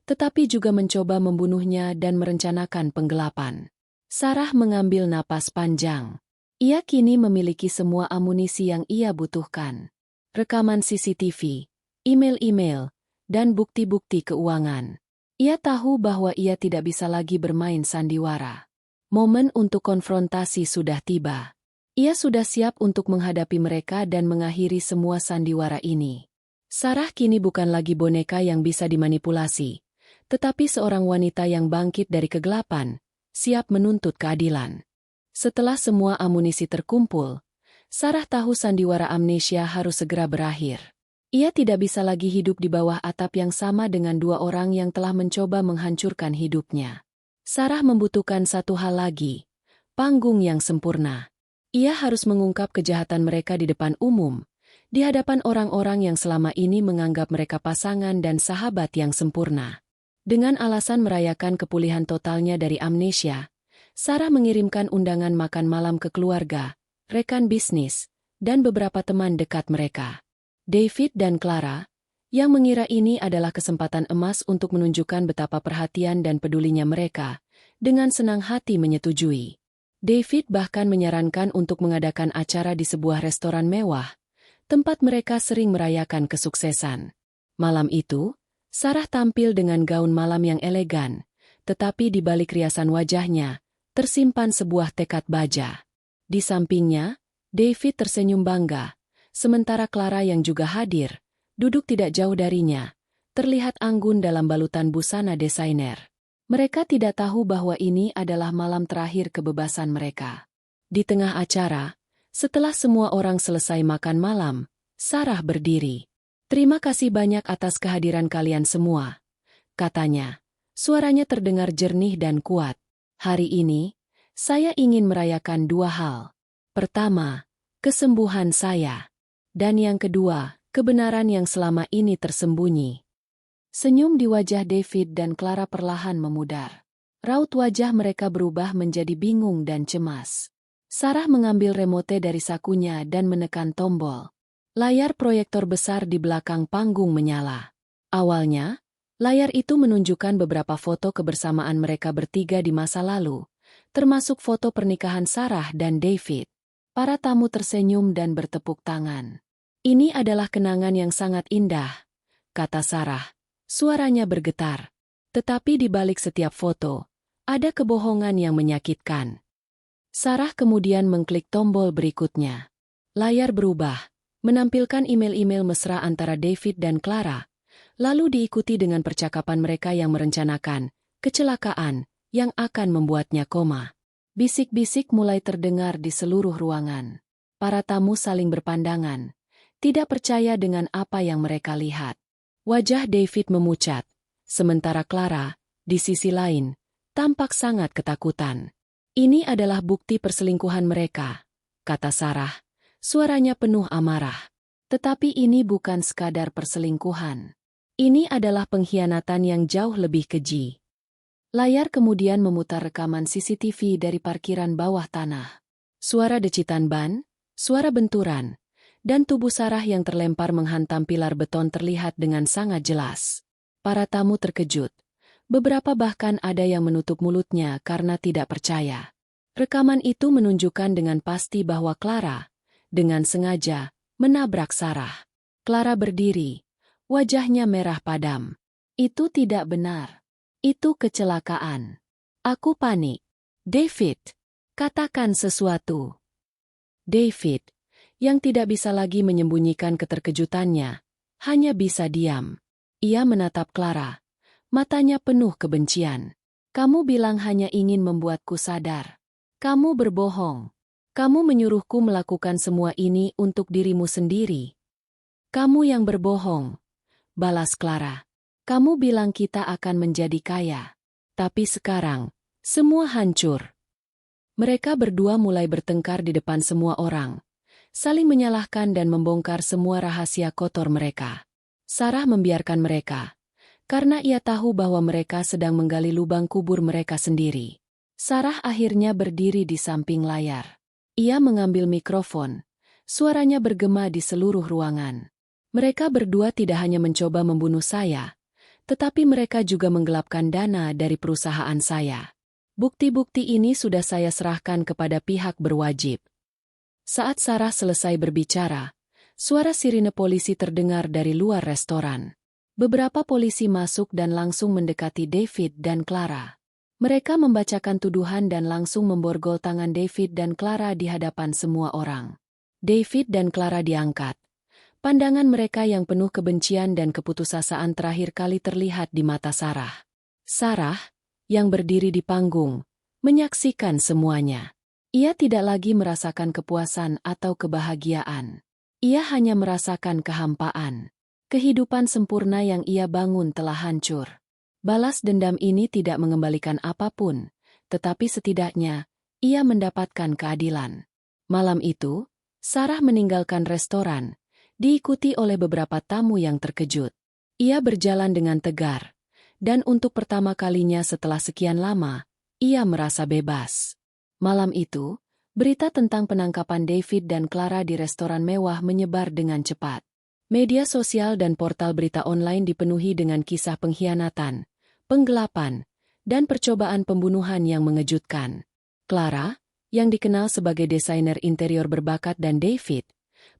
tetapi juga mencoba membunuhnya dan merencanakan penggelapan. Sarah mengambil napas panjang. Ia kini memiliki semua amunisi yang ia butuhkan. Rekaman CCTV, email-email, dan bukti-bukti keuangan. Ia tahu bahwa ia tidak bisa lagi bermain sandiwara. Momen untuk konfrontasi sudah tiba. Ia sudah siap untuk menghadapi mereka dan mengakhiri semua sandiwara ini. Sarah kini bukan lagi boneka yang bisa dimanipulasi, tetapi seorang wanita yang bangkit dari kegelapan, siap menuntut keadilan. Setelah semua amunisi terkumpul, Sarah tahu sandiwara amnesia harus segera berakhir. Ia tidak bisa lagi hidup di bawah atap yang sama dengan dua orang yang telah mencoba menghancurkan hidupnya. Sarah membutuhkan satu hal lagi, panggung yang sempurna. Ia harus mengungkap kejahatan mereka di depan umum, di hadapan orang-orang yang selama ini menganggap mereka pasangan dan sahabat yang sempurna. Dengan alasan merayakan kepulihan totalnya dari amnesia, Sarah mengirimkan undangan makan malam ke keluarga, rekan bisnis, dan beberapa teman dekat mereka. David dan Clara, yang mengira ini adalah kesempatan emas untuk menunjukkan betapa perhatian dan pedulinya mereka, dengan senang hati menyetujui. David bahkan menyarankan untuk mengadakan acara di sebuah restoran mewah, tempat mereka sering merayakan kesuksesan. Malam itu, Sarah tampil dengan gaun malam yang elegan, tetapi di balik riasan wajahnya, tersimpan sebuah tekad baja. Di sampingnya, David tersenyum bangga, sementara Clara yang juga hadir, duduk tidak jauh darinya, terlihat anggun dalam balutan busana desainer. Mereka tidak tahu bahwa ini adalah malam terakhir kebebasan mereka. Di tengah acara, setelah semua orang selesai makan malam, Sarah berdiri. "Terima kasih banyak atas kehadiran kalian semua," katanya. Suaranya terdengar jernih dan kuat. "Hari ini, saya ingin merayakan dua hal. Pertama, kesembuhan saya. Dan yang kedua, kebenaran yang selama ini tersembunyi." Senyum di wajah David dan Clara perlahan memudar. Raut wajah mereka berubah menjadi bingung dan cemas. Sarah mengambil remote dari sakunya dan menekan tombol. Layar proyektor besar di belakang panggung menyala. Awalnya, layar itu menunjukkan beberapa foto kebersamaan mereka bertiga di masa lalu, termasuk foto pernikahan Sarah dan David. Para tamu tersenyum dan bertepuk tangan. "Ini adalah kenangan yang sangat indah," kata Sarah. Suaranya bergetar. Tetapi di balik setiap foto, ada kebohongan yang menyakitkan. Sarah kemudian mengklik tombol berikutnya. Layar berubah, menampilkan email-email mesra antara David dan Clara, lalu diikuti dengan percakapan mereka yang merencanakan kecelakaan yang akan membuatnya koma. Bisik-bisik mulai terdengar di seluruh ruangan. Para tamu saling berpandangan, tidak percaya dengan apa yang mereka lihat. Wajah David memucat, sementara Clara, di sisi lain, tampak sangat ketakutan. "Ini adalah bukti perselingkuhan mereka," kata Sarah. Suaranya penuh amarah. "Tetapi ini bukan sekadar perselingkuhan. Ini adalah pengkhianatan yang jauh lebih keji." Layar kemudian memutar rekaman CCTV dari parkiran bawah tanah. Suara decitan ban, suara benturan, dan tubuh Sarah yang terlempar menghantam pilar beton terlihat dengan sangat jelas. Para tamu terkejut. Beberapa bahkan ada yang menutup mulutnya karena tidak percaya. Rekaman itu menunjukkan dengan pasti bahwa Clara, dengan sengaja, menabrak Sarah. Clara berdiri, wajahnya merah padam. "Itu tidak benar. Itu kecelakaan. Aku panik. David, katakan sesuatu." David, yang tidak bisa lagi menyembunyikan keterkejutannya, hanya bisa diam. Ia menatap Clara. Matanya penuh kebencian. "Kamu bilang hanya ingin membuatku sadar. Kamu berbohong. Kamu menyuruhku melakukan semua ini untuk dirimu sendiri." "Kamu yang berbohong," balas Clara. "Kamu bilang kita akan menjadi kaya. Tapi sekarang, semua hancur." Mereka berdua mulai bertengkar di depan semua orang, saling menyalahkan dan membongkar semua rahasia kotor mereka. Sarah membiarkan mereka, karena ia tahu bahwa mereka sedang menggali lubang kubur mereka sendiri. Sarah akhirnya berdiri di samping layar. Ia mengambil mikrofon. Suaranya bergema di seluruh ruangan. "Mereka berdua tidak hanya mencoba membunuh saya, tetapi mereka juga menggelapkan dana dari perusahaan saya. Bukti-bukti ini sudah saya serahkan kepada pihak berwajib." Saat Sarah selesai berbicara, suara sirine polisi terdengar dari luar restoran. Beberapa polisi masuk dan langsung mendekati David dan Clara. Mereka membacakan tuduhan dan langsung memborgol tangan David dan Clara di hadapan semua orang. David dan Clara diangkat. Pandangan mereka yang penuh kebencian dan keputusasaan terakhir kali terlihat di mata Sarah. Sarah, yang berdiri di panggung, menyaksikan semuanya. Ia tidak lagi merasakan kepuasan atau kebahagiaan. Ia hanya merasakan kehampaan. Kehidupan sempurna yang ia bangun telah hancur. Balas dendam ini tidak mengembalikan apapun, tetapi setidaknya, ia mendapatkan keadilan. Malam itu, Sarah meninggalkan restoran, diikuti oleh beberapa tamu yang terkejut. Ia berjalan dengan tegar, dan untuk pertama kalinya setelah sekian lama, ia merasa bebas. Malam itu, berita tentang penangkapan David dan Clara di restoran mewah menyebar dengan cepat. Media sosial dan portal berita online dipenuhi dengan kisah pengkhianatan, penggelapan, dan percobaan pembunuhan yang mengejutkan. Clara, yang dikenal sebagai desainer interior berbakat, dan David,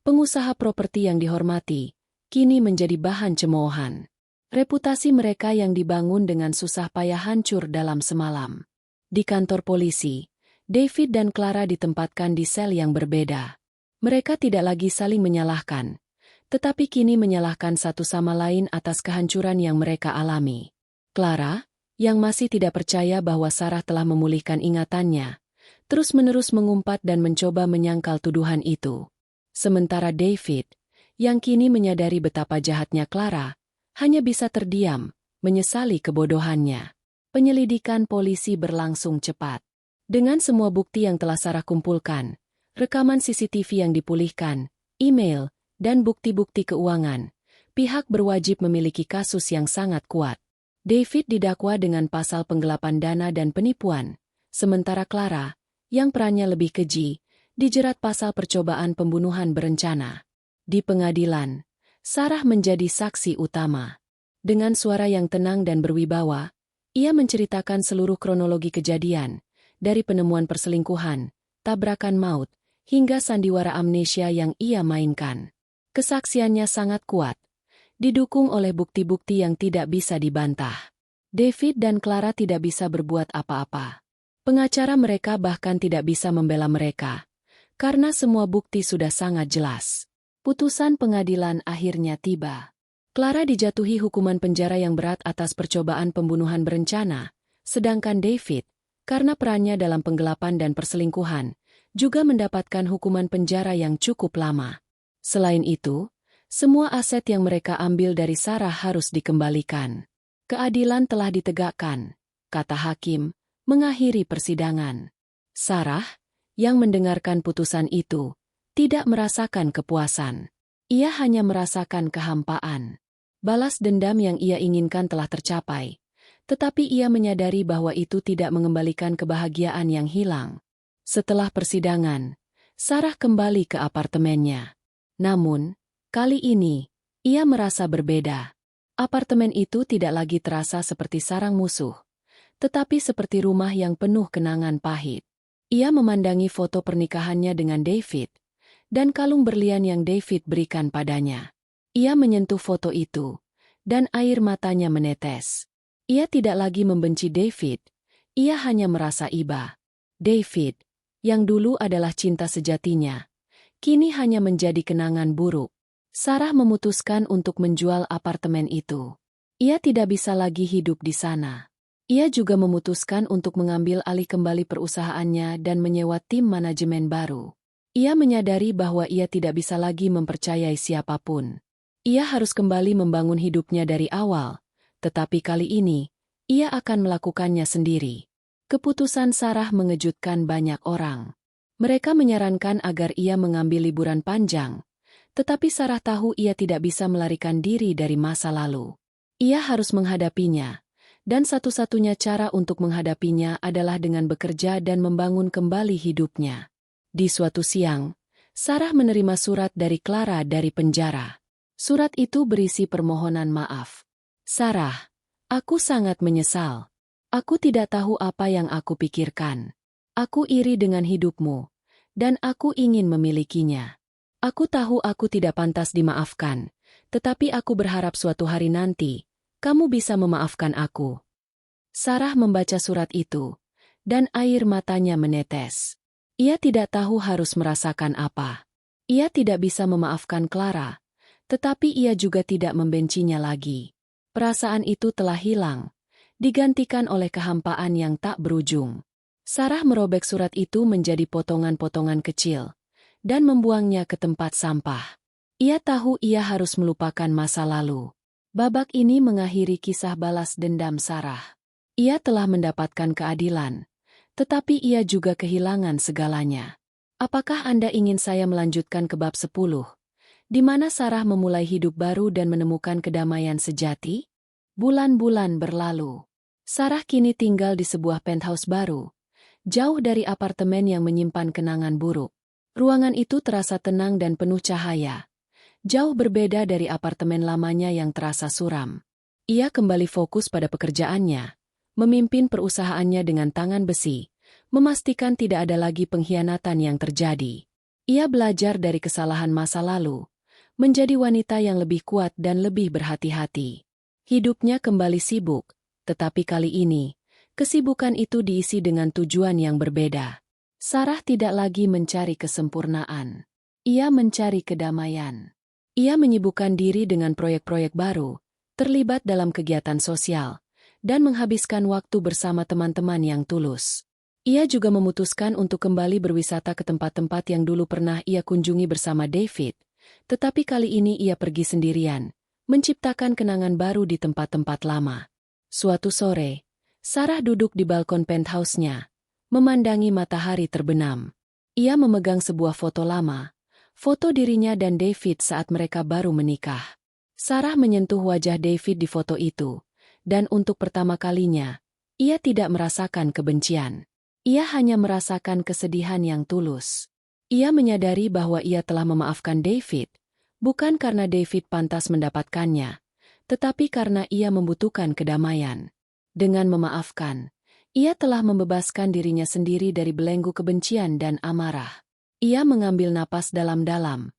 pengusaha properti yang dihormati, kini menjadi bahan cemoohan. Reputasi mereka yang dibangun dengan susah payah hancur dalam semalam. Di kantor polisi, David dan Clara ditempatkan di sel yang berbeda. Mereka tidak lagi saling menyalahkan, tetapi kini menyalahkan satu sama lain atas kehancuran yang mereka alami. Clara, yang masih tidak percaya bahwa Sarah telah memulihkan ingatannya, terus-menerus mengumpat dan mencoba menyangkal tuduhan itu. Sementara David, yang kini menyadari betapa jahatnya Clara, hanya bisa terdiam, menyesali kebodohannya. Penyelidikan polisi berlangsung cepat. Dengan semua bukti yang telah Sarah kumpulkan, rekaman CCTV yang dipulihkan, email, dan bukti-bukti keuangan, pihak berwajib memiliki kasus yang sangat kuat. David didakwa dengan pasal penggelapan dana dan penipuan, sementara Clara, yang perannya lebih keji, dijerat pasal percobaan pembunuhan berencana. Di pengadilan, Sarah menjadi saksi utama. Dengan suara yang tenang dan berwibawa, ia menceritakan seluruh kronologi kejadian, dari penemuan perselingkuhan, tabrakan maut, hingga sandiwara amnesia yang ia mainkan. Kesaksiannya sangat kuat, didukung oleh bukti-bukti yang tidak bisa dibantah. David dan Clara tidak bisa berbuat apa-apa. Pengacara mereka bahkan tidak bisa membela mereka, karena semua bukti sudah sangat jelas. Putusan pengadilan akhirnya tiba. Clara dijatuhi hukuman penjara yang berat atas percobaan pembunuhan berencana, sedangkan David, karena perannya dalam penggelapan dan perselingkuhan, juga mendapatkan hukuman penjara yang cukup lama. Selain itu, semua aset yang mereka ambil dari Sarah harus dikembalikan. Keadilan telah ditegakkan, kata hakim, mengakhiri persidangan. Sarah, yang mendengarkan putusan itu, tidak merasakan kepuasan. Ia hanya merasakan kehampaan. Balas dendam yang ia inginkan telah tercapai, tetapi ia menyadari bahwa itu tidak mengembalikan kebahagiaan yang hilang. Setelah persidangan, Sarah kembali ke apartemennya. Namun, kali ini, ia merasa berbeda. Apartemen itu tidak lagi terasa seperti sarang musuh, tetapi seperti rumah yang penuh kenangan pahit. Ia memandangi foto pernikahannya dengan David, dan kalung berlian yang David berikan padanya. Ia menyentuh foto itu, dan air matanya menetes. Ia tidak lagi membenci David, ia hanya merasa iba. David, yang dulu adalah cinta sejatinya, kini hanya menjadi kenangan buruk. Sarah memutuskan untuk menjual apartemen itu. Ia tidak bisa lagi hidup di sana. Ia juga memutuskan untuk mengambil alih kembali perusahaannya dan menyewa tim manajemen baru. Ia menyadari bahwa ia tidak bisa lagi mempercayai siapapun. Ia harus kembali membangun hidupnya dari awal, tetapi kali ini, ia akan melakukannya sendiri. Keputusan Sarah mengejutkan banyak orang. Mereka menyarankan agar ia mengambil liburan panjang, tetapi Sarah tahu ia tidak bisa melarikan diri dari masa lalu. Ia harus menghadapinya, dan satu-satunya cara untuk menghadapinya adalah dengan bekerja dan membangun kembali hidupnya. Di suatu siang, Sarah menerima surat dari Clara dari penjara. Surat itu berisi permohonan maaf. Sarah, aku sangat menyesal. Aku tidak tahu apa yang aku pikirkan. Aku iri dengan hidupmu, dan aku ingin memilikinya. Aku tahu aku tidak pantas dimaafkan, tetapi aku berharap suatu hari nanti, kamu bisa memaafkan aku. Sarah membaca surat itu, dan air matanya menetes. Ia tidak tahu harus merasakan apa. Ia tidak bisa memaafkan Clara, tetapi ia juga tidak membencinya lagi. Perasaan itu telah hilang, digantikan oleh kehampaan yang tak berujung. Sarah merobek surat itu menjadi potongan-potongan kecil, dan membuangnya ke tempat sampah. Ia tahu ia harus melupakan masa lalu. Babak ini mengakhiri kisah balas dendam Sarah. Ia telah mendapatkan keadilan, tetapi ia juga kehilangan segalanya. Apakah Anda ingin saya melanjutkan ke bab 10, di mana Sarah memulai hidup baru dan menemukan kedamaian sejati? Bulan-bulan berlalu. Sarah kini tinggal di sebuah penthouse baru, jauh dari apartemen yang menyimpan kenangan buruk. Ruangan itu terasa tenang dan penuh cahaya, jauh berbeda dari apartemen lamanya yang terasa suram. Ia kembali fokus pada pekerjaannya, memimpin perusahaannya dengan tangan besi, memastikan tidak ada lagi pengkhianatan yang terjadi. Ia belajar dari kesalahan masa lalu, menjadi wanita yang lebih kuat dan lebih berhati-hati. Hidupnya kembali sibuk, tetapi kali ini, kesibukan itu diisi dengan tujuan yang berbeda. Sarah tidak lagi mencari kesempurnaan. Ia mencari kedamaian. Ia menyibukkan diri dengan proyek-proyek baru, terlibat dalam kegiatan sosial, dan menghabiskan waktu bersama teman-teman yang tulus. Ia juga memutuskan untuk kembali berwisata ke tempat-tempat yang dulu pernah ia kunjungi bersama David, tetapi kali ini ia pergi sendirian, menciptakan kenangan baru di tempat-tempat lama. Suatu sore, Sarah duduk di balkon penthouse-nya, memandangi matahari terbenam. Ia memegang sebuah foto lama, foto dirinya dan David saat mereka baru menikah. Sarah menyentuh wajah David di foto itu, dan untuk pertama kalinya, ia tidak merasakan kebencian. Ia hanya merasakan kesedihan yang tulus. Ia menyadari bahwa ia telah memaafkan David, bukan karena David pantas mendapatkannya, tetapi karena ia membutuhkan kedamaian. Dengan memaafkan, ia telah membebaskan dirinya sendiri dari belenggu kebencian dan amarah. Ia mengambil napas dalam-dalam,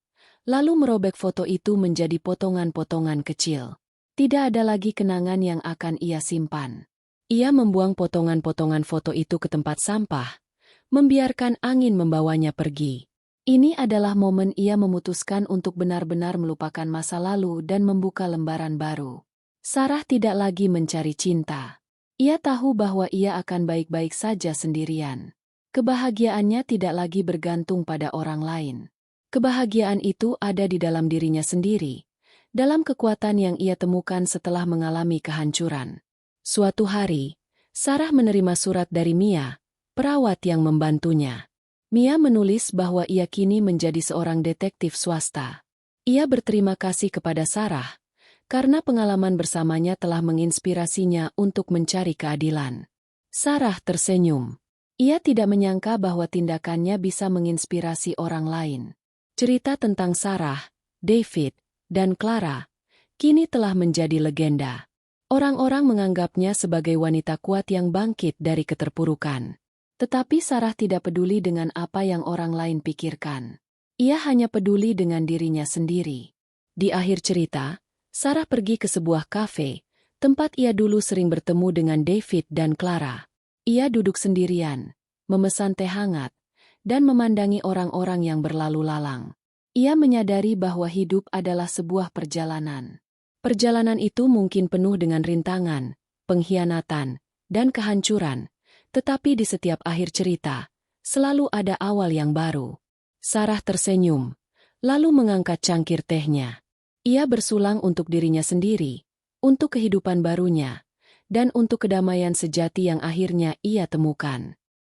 lalu merobek foto itu menjadi potongan-potongan kecil. Tidak ada lagi kenangan yang akan ia simpan. Ia membuang potongan-potongan foto itu ke tempat sampah, membiarkan angin membawanya pergi. Ini adalah momen ia memutuskan untuk benar-benar melupakan masa lalu dan membuka lembaran baru. Sarah tidak lagi mencari cinta. Ia tahu bahwa ia akan baik-baik saja sendirian. Kebahagiaannya tidak lagi bergantung pada orang lain. Kebahagiaan itu ada di dalam dirinya sendiri, dalam kekuatan yang ia temukan setelah mengalami kehancuran. Suatu hari, Sarah menerima surat dari Mia, perawat yang membantunya. Mia menulis bahwa ia kini menjadi seorang detektif swasta. Ia berterima kasih kepada Sarah, karena pengalaman bersamanya telah menginspirasinya untuk mencari keadilan. Sarah tersenyum. Ia tidak menyangka bahwa tindakannya bisa menginspirasi orang lain. Cerita tentang Sarah, David, dan Clara kini telah menjadi legenda. Orang-orang menganggapnya sebagai wanita kuat yang bangkit dari keterpurukan. Tetapi Sarah tidak peduli dengan apa yang orang lain pikirkan. Ia hanya peduli dengan dirinya sendiri. Di akhir cerita, Sarah pergi ke sebuah kafe, tempat ia dulu sering bertemu dengan David dan Clara. Ia duduk sendirian, memesan teh hangat, dan memandangi orang-orang yang berlalu lalang. Ia menyadari bahwa hidup adalah sebuah perjalanan. Perjalanan itu mungkin penuh dengan rintangan, pengkhianatan, dan kehancuran, tetapi di setiap akhir cerita, selalu ada awal yang baru. Sarah tersenyum, lalu mengangkat cangkir tehnya. Ia bersulang untuk dirinya sendiri, untuk kehidupan barunya, dan untuk kedamaian sejati yang akhirnya ia temukan.